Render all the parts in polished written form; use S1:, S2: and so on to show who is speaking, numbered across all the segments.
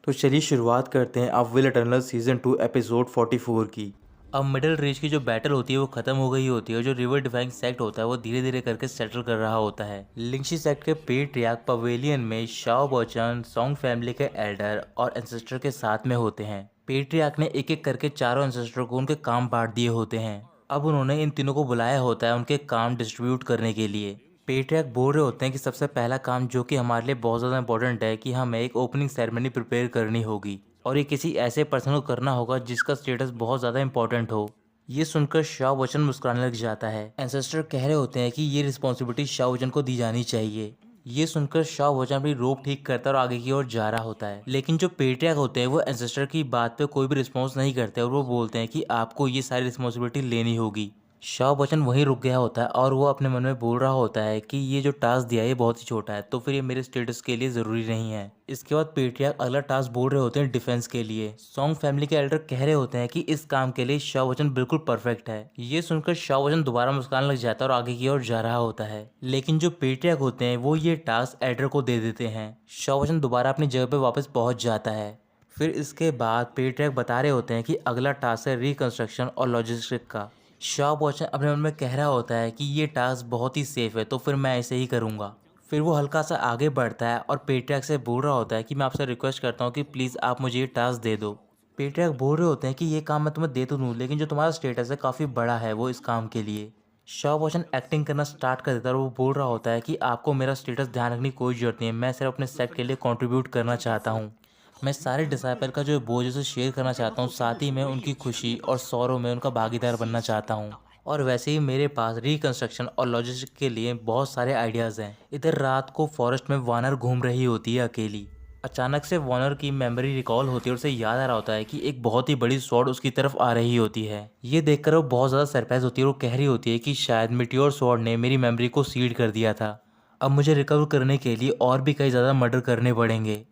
S1: तो चलिए शुरुआत करते हैं अब विल इटर्नल सीजन 2 एपिसोड 44 की। अब मिडिल रेंज की जो बैटल होती है वो खत्म हो गई होती है और जो रिवर डिफाइंग सेक्ट होता है वो धीरे धीरे करके सेटल कर रहा होता है। लिंगशी सेक्ट के पेट्रियार्क पवेलियन में शाओ बोचन सॉन्ग फैमिली के एल्डर और एंसेस्टर के साथ में होते हैं। पेट्रियार्क ने एक एक करके चारों एंसेस्टर को उनके काम बांट दिए होते हैं। अब उन्होंने इन तीनों को बुलाया होता है उनके काम डिस्ट्रीब्यूट करने के लिए। पेट्रियार्क बोल रहे होते हैं कि सबसे पहला काम जो कि हमारे लिए बहुत ज़्यादा इंपॉर्टेंट है कि हमें एक ओपनिंग सेरेमनी प्रिपेयर करनी होगी और ये किसी ऐसे पर्सन को करना होगा जिसका स्टेटस बहुत ज़्यादा इंपॉर्टेंट हो। ये सुनकर शाओ वचन मुस्कुराने लग जाता है। एंसेस्टर कह रहे होते हैं कि ये रिस्पॉन्सिबिलिटी शाओ वचन को दी जानी चाहिए। ये सुनकर शाओ वचन अपनी रोप ठीक करता है और आगे की ओर जा रहा होता है, लेकिन जो पेट्रियार्क होते हैं वो एंसेस्टर की बात पे कोई भी रिस्पॉन्स नहीं करते और वो बोलते हैं कि आपको ये सारी रिस्पॉन्सिबिलिटी लेनी होगी। शाओ बच्चन वहीं रुक गया होता है और वो अपने मन में बोल रहा होता है कि ये जो टास्क दिया है ये बहुत ही छोटा है, तो फिर ये मेरे स्टेटस के लिए ज़रूरी नहीं है। इसके बाद पेट्रियार्क अगला टास्क बोल रहे होते हैं डिफेंस के लिए। सॉन्ग फैमिली के एल्डर कह रहे होते हैं कि इस काम के लिए शाओ बच्चन बिल्कुल परफेक्ट है। ये सुनकर शाओ बच्चन दोबारा मुस्कुराने लग जाता है और आगे की ओर जा रहा होता है, लेकिन जो पेट्रियार्क होते हैं वो ये टास्क एल्डर को दे देते हैं। शाओ बच्चन दोबारा अपनी जगह पर वापस पहुंच जाता है। फिर इसके बाद पेट्रियार्क बता रहे होते हैं कि अगला टास्क है रिकंस्ट्रक्शन और लॉजिस्टिक का। शाओ बच्चन अपने मन में कह रहा होता है कि ये टास्क बहुत ही सेफ है, तो फिर मैं ऐसे ही करूँगा। फिर वो हल्का सा आगे बढ़ता है और पेट्रियार्क से बोल रहा होता है कि मैं आपसे रिक्वेस्ट करता हूँ कि प्लीज़ आप मुझे ये टास्क दे दो। पेट्रियार्क बोल रहे होते हैं कि ये काम मैं तुम्हें दे तो दूँ, लेकिन जो तुम्हारा स्टेटस है काफ़ी बड़ा है वो इस काम के लिए। शाओ बच्चन एक्टिंग करना स्टार्ट कर देता है और वो बोल रहा होता है कि आपको मेरा स्टेटस ध्यान रखने की कोई ज़रूरत नहीं है, मैं सिर्फ अपने सेट के लिए कंट्रीब्यूट करना चाहता हूँ। मैं सारे डिसाइपल का जो बोझ है उसे शेयर करना चाहता हूँ, साथ ही मैं उनकी खुशी और सौरों में उनका भागीदार बनना चाहता हूँ। और वैसे ही मेरे पास रिकंस्ट्रक्शन और लॉजिस्टिक के लिए बहुत सारे आइडियाज़ हैं। इधर रात को फॉरेस्ट में वानर घूम रही होती है अकेली। अचानक से वानर की मेमोरी रिकॉल होती है और उसे याद आ रहा होता है कि एक बहुत ही बड़ी स्वॉर्ड उसकी तरफ आ रही होती है। ये देखकर वो बहुत ज़्यादा सरप्राइज होती है और वो कह रही होती है कि शायद मिटियोर स्वॉर्ड ने मेरी मेमोरी को सीड कर दिया था। अब मुझे रिकवर करने के लिए और भी कई ज़्यादा मर्डर करने पड़ेंगे।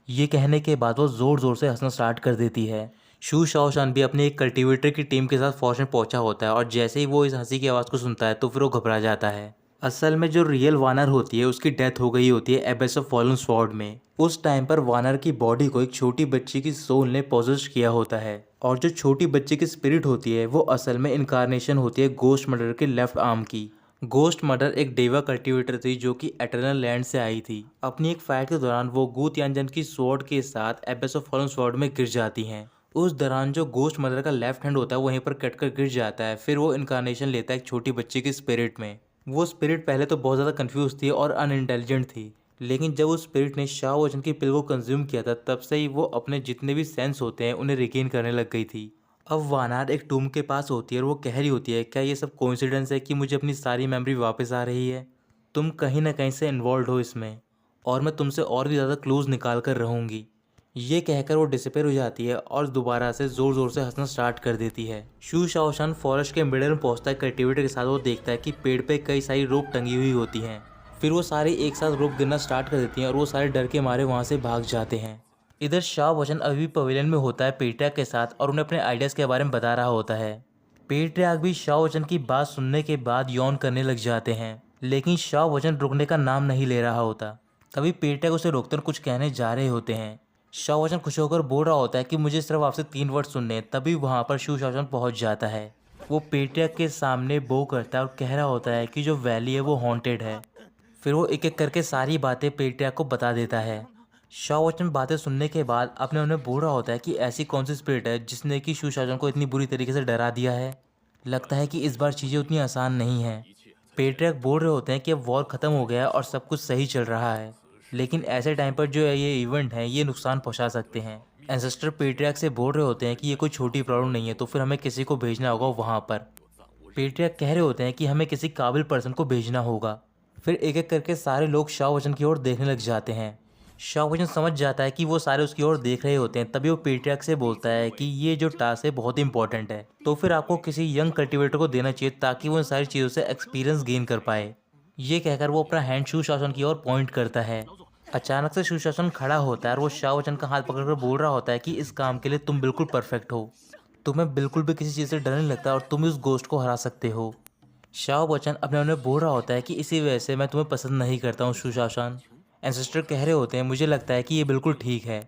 S1: ये कहने के बाद वो ज़ोर ज़ोर से हंसना स्टार्ट कर देती है। शू शाओशान भी अपनी एक कल्टीवेटर की टीम के साथ फौज में पहुंचा होता है और जैसे ही वो इस हंसी की आवाज़ को सुनता है तो फिर वो घबरा जाता है। असल में जो रियल वानर होती है उसकी डेथ हो गई होती है एबेस ऑफ फॉलन स्वॉर्ड में। उस टाइम पर वानर की बॉडी को एक छोटी बच्ची की सोल ने पोजेस किया होता है और जो छोटी बच्ची की स्पिरिट होती है वो असल में इनकारनेशन होती है गोस्ट मर्डर के लेफ्ट आर्म की। गोस्ट मर्डर एक डेवा कल्टीवेटर थी जो कि एटर्नल लैंड से आई थी। अपनी एक फाइट के दौरान वो गू तियानजन की स्वॉर्ड के साथ एबेस ऑफ फॉलन स्वॉर्ड में गिर जाती हैं। उस दौरान जो गोस्ट मदर का लेफ्ट हैंड होता है वहीं पर कट कर गिर जाता है। फिर वो इनकारनेशन लेता है एक छोटी बच्ची की स्पिरिट में। वो स्पिरिट पहले तो बहुत ज़्यादा कंफ्यूज थी और अनइंटेलिजेंट थी, लेकिन जब उस स्पिरिट ने शाओ वचन की पिल को कंज्यूम किया था तब से ही वो अपने जितने भी सेंस होते हैं उन्हें रिगेन करने लग गई थी। अब वानार एक टूम के पास होती है और वो कह रही होती है, क्या ये सब कोइंसिडेंस है कि मुझे अपनी सारी मेमोरी वापस आ रही है? तुम कहीं ना कहीं से इन्वॉल्व हो इसमें और मैं तुमसे और भी ज़्यादा क्लूज निकाल कर रहूँगी। ये कहकर वो डिसअपेयर हो जाती है और दोबारा से ज़ोर ज़ोर से हंसना स्टार्ट कर देती है। शू शाओशान फॉरेस्ट के मिडल में पहुंचता है कल्टीवेटर के साथ। वो देखता है कि पेड़ पे कई सारी रोप टंगी हुई होती हैं। फिर वो सारे एक साथ रोप गिरना स्टार्ट कर देती हैं और वो सारे डर के मारे वहाँ से भाग जाते हैं। इधर शाओ वचन अभी भी पवेलियन में होता है पेट्रियार्क के साथ और उन्हें अपने आइडियाज़ के बारे में बता रहा होता है। पेट्रियार्क भी शाओ वचन की बात सुनने के बाद यौन करने लग जाते हैं, लेकिन शाओ वचन रुकने का नाम नहीं ले रहा होता। तभी पेट्रियार्क उसे रोककर कुछ कहने जा रहे होते हैं। शाओ वचन खुश होकर बोल रहा होता है कि मुझे सिर्फ आपसे 3 वर्ड सुनने हैं। तभी वहाँ पर शू शाओशान पहुँच जाता है। वो पेट्रियार्क के सामने बो करता है और कह रहा होता है कि जो वैली है वो हॉन्टेड है। फिर वो एक एक करके सारी बातें पेट्रियार्क को बता देता है। शाओ वचन बातें सुनने के बाद अपने उन्हें बोल रहा होता है कि ऐसी कौन सी स्पिरिट है जिसने कि शू शाओशान को इतनी बुरी तरीके से डरा दिया है। लगता है कि इस बार चीज़ें उतनी आसान नहीं हैं। पेट्रियार्क बोल रहे होते हैं कि अब वॉर ख़त्म हो गया है और सब कुछ सही चल रहा है, लेकिन ऐसे टाइम पर जो है ये इवेंट है ये नुकसान पहुंचा सकते हैं। एंसेस्टर पेट्रियार्क से बोल रहे होते हैं कि ये कोई छोटी प्रॉब्लम नहीं है, तो फिर हमें किसी को भेजना होगा वहाँ पर। पेट्रियार्क कह रहे होते हैं कि हमें किसी काबिल पर्सन को भेजना होगा। फिर एक एक करके सारे लोग शाओ वचन की ओर देखने लग जाते हैं। शाओ वचन समझ जाता है कि वो सारे उसकी ओर देख रहे होते हैं। तभी वो पेट्रियार्क से बोलता है कि ये जो टास्क है बहुत इंपॉर्टेंट है, तो फिर आपको किसी यंग कल्टीवेटर को देना चाहिए ताकि वो इन सारी चीज़ों से एक्सपीरियंस गेन कर पाए। ये कहकर वो अपना हैंड शू शासन की ओर पॉइंट करता है। अचानक से शू शासन खड़ा होता है और वो शाओ वचन का हाथ पकड़कर बोल रहा होता है कि इस काम के लिए तुम बिल्कुल परफेक्ट हो। तुम्हें बिल्कुल भी किसी चीज़ से डर नहीं लगता और तुम उस गोश्त को हरा सकते हो। शाओ बच्चन अपने उन्हें बोल रहा होता है कि इसी वजह से मैं तुम्हें पसंद नहीं करता हूँ सुशासन। एंसेस्टर कह रहे होते हैं मुझे लगता है कि ये बिल्कुल ठीक है।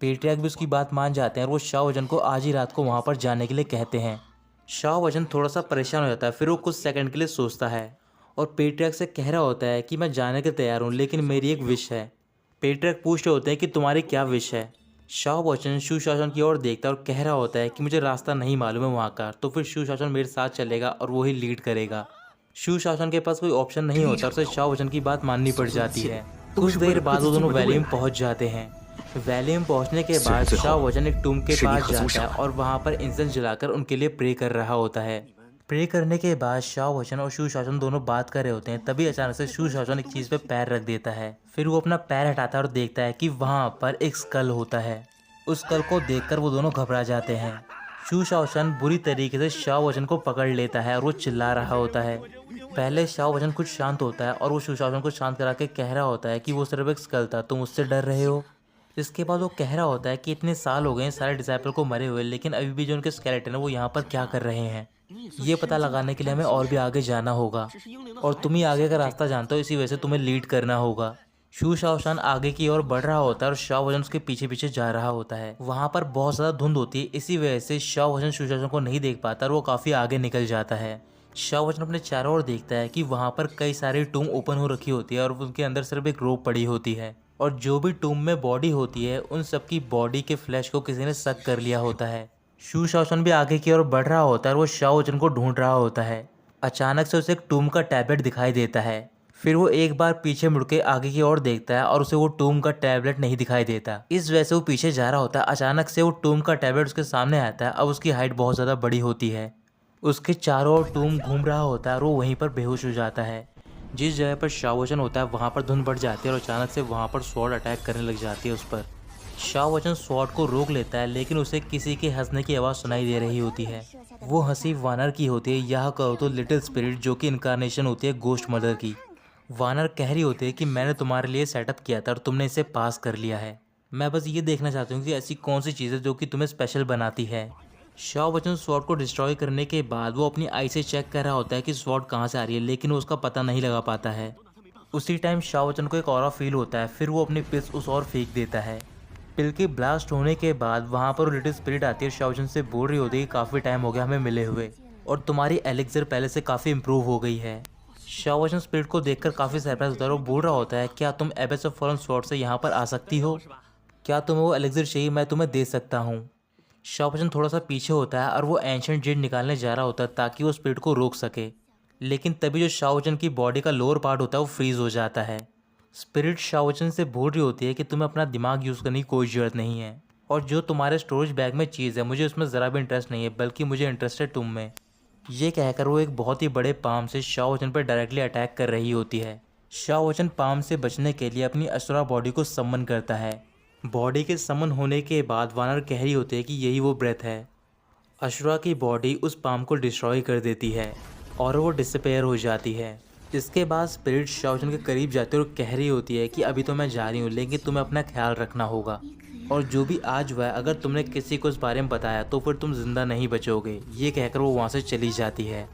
S1: पेट्रियार्क भी उसकी बात मान जाते हैं और वो शाओ वजन को आज ही रात को वहाँ पर जाने के लिए कहते हैं। शाओ वजन थोड़ा सा परेशान हो जाता है, फिर वो कुछ सेकंड के लिए सोचता है और पेट्रियार्क से कह रहा होता है कि मैं जाने के तैयार हूँ, लेकिन मेरी एक विश है। पेट्रियार्क पूछ रहे होते हैं कि तुम्हारी क्या विश है। शाओ वचन शू शासन की ओर देखता है और कह रहा होता है कि मुझे रास्ता नहीं मालूम है वहाँ का, तो फिर शू शासन मेरे साथ चलेगा और वो ही लीड करेगा। शू शासन के पास कोई ऑप्शन नहीं होता और उसे शाओ वचन की बात माननी पड़ जाती है। कुछ देर बाद वो दोनों वैली में पहुंच जाते हैं। वैली में पहुंचने के बाद शाओ वचन एक टूम के पास जाता है और वहाँ पर इंसेंस जलाकर उनके लिए प्रे कर रहा होता है। प्रे करने के बाद शाओ वचन और शू शासन दोनों बात कर रहे होते हैं, तभी अचानक से शू शासन एक चीज़ पे पैर रख देता है। फिर वो अपना पैर हटाता है और देखता है कि वहाँ पर एक स्कल होता है। उस स्कल को देखकर वो दोनों घबरा जाते हैं। शू शाओशन बुरी तरीके से शाओ वचन को पकड़ लेता है और वो चिल्ला रहा होता है। पहले शाओ वचन कुछ शांत होता है और वो शू शाओशन को शांत करा के कह रहा होता है कि वो सिर्फ एक स्कल था, तुम उससे डर रहे हो। इसके बाद वो कह रहा होता है कि इतने साल हो गए हैं सारे डिसाइपल को मरे हुए, लेकिन अभी भी जो उनके स्केलेटन है वो यहाँ पर क्या कर रहे हैं, ये पता लगाने के लिए हमें और भी आगे जाना होगा और तुम ही आगे का रास्ता जानते हो, इसी वजह से तुम्हें लीड करना होगा। शू शाओशान आगे की ओर बढ़ रहा होता है और शाओ वजन उसके पीछे पीछे जा रहा होता है। वहाँ पर बहुत ज़्यादा धुंध होती है, इसी वजह से शाओ वजन शू शाओशान को नहीं देख पाता और वो काफ़ी आगे निकल जाता है। शाओ वजन अपने चारों ओर देखता है कि वहाँ पर कई सारी टूम ओपन हो रखी होती है और उनके अंदर सिर्फ एक रोप पड़ी होती है और जो भी टूम में बॉडी होती है उन सबकी बॉडी के फ्लैश को किसी ने सक कर लिया होता है। शू शाओशान भी आगे की ओर बढ़ रहा होता है और वो शाओ वजन को ढूंढ रहा होता है। अचानक से उसे एक टूम का टैबलेट दिखाई देता है। फिर वो एक बार पीछे मुड़ के आगे की ओर देखता है और उसे वो टूम का टैबलेट नहीं दिखाई देता। इस वजह से वो पीछे जा रहा होता है। अचानक से वो टूम का टैबलेट उसके सामने आता है। अब उसकी हाइट बहुत ज़्यादा बड़ी होती है। उसके चारों ओर टूम घूम रहा होता है और वो वहीं पर बेहोश हो जाता है। जिस जगह पर शाओ वचन होता है वहाँ पर धुंध बढ़ जाती है और अचानक से वहाँ पर स्वॉर्ड अटैक करने लग जाती है उस पर। शाओ वचन स्वॉर्ड को रोक लेता है, लेकिन उसे किसी के हंसने की आवाज़ सुनाई दे रही होती है। वो हंसी वानर की होती है, यह कहो तो लिटिल स्पिरिट, जो कि इनकारनेशन होती है गोश्त मदर की। वानर कह रही होती है कि मैंने तुम्हारे लिए सेटअप किया था और तुमने इसे पास कर लिया है। मैं बस ये देखना चाहती हूँ कि ऐसी कौन सी चीज़ है जो कि तुम्हें स्पेशल बनाती है। शाओ वचन स्वॉर्ड को डिस्ट्रॉय करने के बाद वो अपनी आई से चेक कर रहा होता है कि स्वॉर्ड कहाँ से आ रही है, लेकिन वो उसका पता नहीं लगा पाता है। उसी टाइम शाओ वचन को एक ऑरा फील होता है। फिर वो अपनी पिल्स उस ओर फेंक देता है। पिल के ब्लास्ट होने के बाद वहाँ पर लिटिल स्पिरिट आती है। शाओ वचन से बोल रही होती है कि काफ़ी टाइम हो गया हमें मिले हुए और तुम्हारी एलेक्सर पहले से काफ़ी इम्प्रूव हो गई है। शाओ वचन स्पिरिट को देखकर काफ़ी सरप्राइज होता है और वो बोल रहा होता है क्या तुम एबेस ऑफ फॉलन स्वॉर्ड से यहाँ पर आ सकती हो, क्या तुम्हें वो एलेक्सर चाहिए, मैं तुम्हें दे सकता हूँ। शाओ वचन थोड़ा सा पीछे होता है और वो एंशिएंट जेड निकालने जा रहा होता है ताकि वो स्पिरिट को रोक सके, लेकिन तभी जो शाओ वचन की बॉडी का लोअर पार्ट होता है वो फ्रीज हो जाता है। स्पिरिट शाओ वचन से बोल रही होती है कि तुम्हें अपना दिमाग यूज़ करने की कोई ज़रूरत नहीं है और जो तुम्हारे स्टोरेज बैग में चीज़ है मुझे उसमें ज़रा भी इंटरेस्ट नहीं है, बल्कि मुझे इंटरेस्ट है तुम में। ये कहकर वो एक बहुत ही बड़े पाम से शाओ वचन पर डायरेक्टली अटैक कर रही होती है। शाओ वचन पाम से बचने के लिए अपनी असुरा बॉडी को समन करता है। बॉडी के समन होने के बाद वानर कह रही होती है कि यही वो ब्रेथ है। असुरा की बॉडी उस पाम को डिस्ट्रॉय कर देती है और वो डिसअपेयर हो जाती है। इसके बाद स्पिरिट शाओ वचन के करीब जाती है और कह रही होती है कि अभी तो मैं जा रही हूँ, लेकिन तुम्हें अपना ख्याल रखना होगा और जो भी आज हुआ है अगर तुमने किसी को इस बारे में बताया तो फिर तुम जिंदा नहीं बचोगे। ये कहकर वो वहाँ से चली जाती है।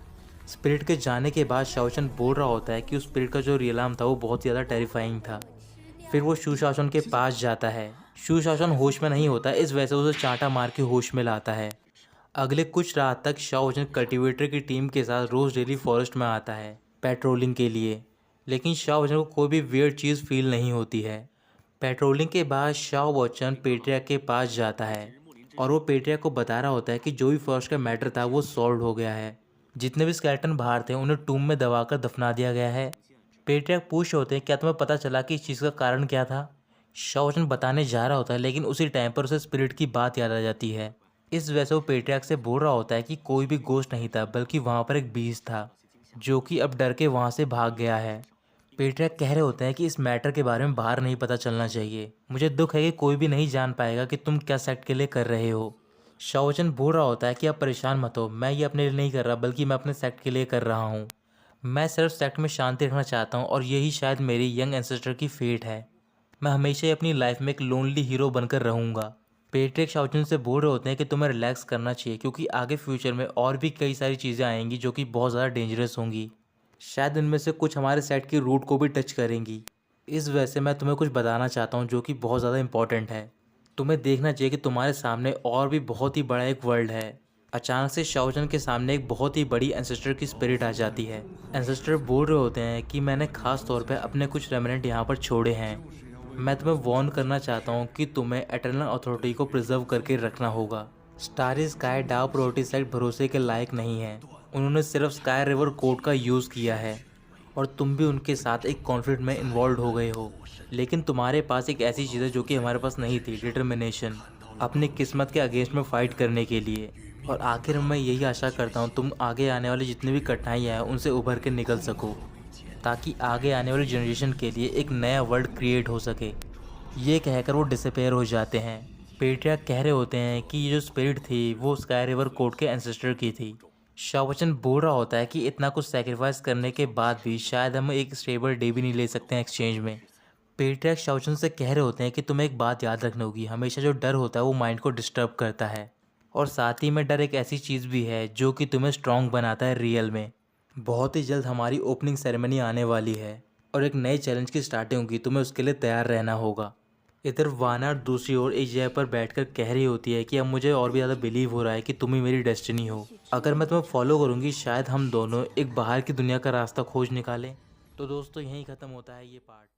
S1: स्पिरिट के जाने के बाद शाओ वचन बोल रहा होता है कि उस स्पिरिट का जो रियल नाम था वो बहुत ज़्यादा टेरिफाइंग था। फिर वो शू शाओशन के पास जाता है। शू शाओशन होश में नहीं होता, इस वजह से उसे चांटा मार के होश में लाता है। अगले कुछ रात तक शाओ वचन कल्टीवेटर की टीम के साथ रोज़ डेली फॉरेस्ट में आता है पेट्रोलिंग के लिए, लेकिन शाओ वचन को कोई भी वियर्ड चीज़ फील नहीं होती है। पेट्रोलिंग के बाद शाओ वचन पेट्रिया के पास जाता है और वो पेट्रिया को बता रहा होता है कि जो भी फर्स्ट का मैटर था वो सॉल्व हो गया है। जितने भी स्केलेटन बाहर थे उन्हें टूम में दबाकर दफना दिया गया है। पेट्रिया पूछ होते हैं क्या तुम्हें पता चला कि इस चीज़ का कारण क्या था। शाओ वचन बताने जा रहा होता है, लेकिन उसी टाइम पर उसे स्पिरिट की बात याद आ जाती है। इस वजह से वो पेट्रिया से बोल रहा होता है कि कोई भी गोश्त नहीं था, बल्कि वहाँ पर एक बीज था जो कि अब डर के वहाँ से भाग गया है। पेट्रिया कह रहे होते हैं कि इस मैटर के बारे में बाहर नहीं पता चलना चाहिए, मुझे दुख है कि कोई भी नहीं जान पाएगा कि तुम क्या सेक्ट के लिए कर रहे हो। शाओ वचन बोल रहा होता है कि आप परेशान मत हो, मैं ये अपने लिए नहीं कर रहा बल्कि मैं अपने सेक्ट के लिए कर रहा हूँ। मैं सिर्फ सेक्ट में शांति रखना चाहता हूँ और यही शायद मेरी यंग एंसेस्टर की फेट है। मैं हमेशा ही अपनी लाइफ में एक लोनली हीरो बनकर रहूँगा। पेट्रिक शाओ वचन से बोल रहे होते हैं कि तुम्हें रिलैक्स करना चाहिए क्योंकि आगे फ्यूचर में और भी कई सारी चीज़ें आएंगी जो कि बहुत ज़्यादा डेंजरस होंगी। शायद इनमें से कुछ हमारे सेट की रूट को भी टच करेंगी। इस वजह से मैं तुम्हें कुछ बताना चाहता हूँ जो कि बहुत ज़्यादा इंपॉर्टेंट है। तुम्हें देखना चाहिए कि तुम्हारे सामने और भी बहुत ही बड़ा एक वर्ल्ड है। अचानक से शाओजन के सामने एक बहुत ही बड़ी एंसेस्टर की स्पिरिट आ जाती है। एंसेस्टर बोल रहे होते हैं कि मैंने खास तौर पे अपने कुछ रेमिनेंट यहाँ पर छोड़े हैं। मैं तुम्हें वार्न करना चाहता हूँ कि तुम्हें एटर्नल अथॉरिटी को प्रिजर्व करके रखना होगा। Starry sky dark priority set भरोसे के लायक नहीं है। उन्होंने सिर्फ स्काई रिवर कोड का यूज़ किया है और तुम भी उनके साथ एक कॉन्फ्लिक्ट में इन्वॉल्व हो गए हो। लेकिन तुम्हारे पास एक ऐसी चीज़ है जो कि हमारे पास नहीं थी, डिटर्मिनेशन, अपनी किस्मत के अगेंस्ट में फ़ाइट करने के लिए। और आखिर मैं यही आशा करता हूँ तुम आगे आने वाली जितनी भी कठिनाइयाँ हैं उनसे उभर के निकल सको, ताकि आगे आने वाली जनरेशन के लिए एक नया वर्ल्ड क्रिएट हो सके। ये कहकर वो डिसअपेयर हो जाते हैं। पेट्रियार्क कह रहे होते हैं कि ये जो स्पिरिट थी वो स्काई रिवर कोड के एंसेस्टर की थी। शाओवचन बोल रहा होता है कि इतना कुछ सेक्रीफाइस करने के बाद भी शायद हम एक स्टेबल डे भी नहीं ले सकते हैं एक्सचेंज में। पेट्रियार्क शाओवचन से कह रहे होते हैं कि तुम्हें एक बात याद रखनी होगी, हमेशा जो डर होता है वो माइंड को डिस्टर्ब करता है, और साथ ही में डर एक ऐसी चीज़ भी है जो कि तुम्हें स्ट्रॉन्ग बनाता है रियल में। बहुत ही जल्द हमारी ओपनिंग सेरेमनी आने वाली है और एक नए चैलेंज की स्टार्टिंग होगी, तुम्हें उसके लिए तैयार रहना होगा। इधर वाना दूसरी ओर एक जगह पर बैठकर कह रही होती है कि अब मुझे और भी ज़्यादा बिलीव हो रहा है कि तुम ही मेरी डेस्टिनी हो। अगर मैं तुम्हें फॉलो करूँगी शायद हम दोनों एक बाहर की दुनिया का रास्ता खोज निकालें। तो दोस्तों यहीं ख़त्म होता है ये पार्ट।